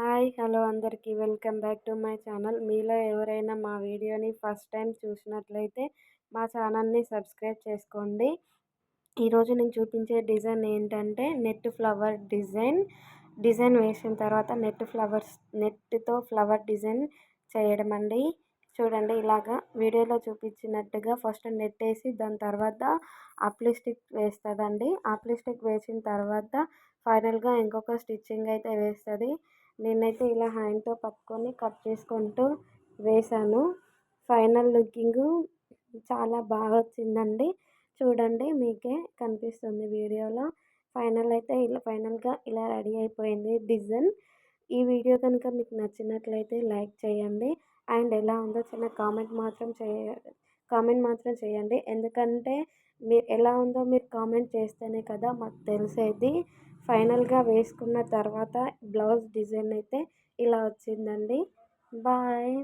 Hi hello అందరికీ welcome back to my channel. మీలో ఎవరైనా మా వీడియోని ఫస్ట్ టైం చూసినట్లయితే మా ఛానల్ని సబ్స్క్రైబ్ చేసుకోండి. ఈరోజు నేను చూపించే డిజైన్ ఏంటంటే నెట్ ఫ్లవర్ డిజైన్ వేసిన తర్వాత నెట్తో ఫ్లవర్ డిజైన్ చేయడం అండి. చూడండి, ఇలాగా వీడియోలో చూపించినట్టుగా ఫస్ట్ నెట్ వేసి దాని తర్వాత అప్లిస్టిక్ వేస్తుందండి. అప్లిస్టిక్ వేసిన తర్వాత ఫైనల్గా ఇంకొక స్టిచ్చింగ్ అయితే వేస్తుంది. నేనైతే ఇలా హ్యాండ్తో పట్టుకొని కట్ చేసుకుంటూ వేశాను. ఫైనల్ లుకింగ్ చాలా బాగా వచ్చిందండి. చూడండి, మీకే కనిపిస్తుంది వీడియోలో. ఫైనల్గా ఇలా రెడీ అయిపోయింది డిజైన్. ఈ వీడియో కనుక మీకు నచ్చినట్లయితే లైక్ చేయండి. అండ్ ఎలా ఉందో చిన్న కామెంట్ మాత్రం చేయండి. ఎందుకంటే మీరు ఎలా ఉందో మీరు కామెంట్ చేస్తేనే కదా మాకు తెలిసేది. ఫైనల్గా వేసుకున్న తర్వాత బ్లౌజ్ డిజైన్ అయితే ఇలా వచ్చిందండి. బాయ్.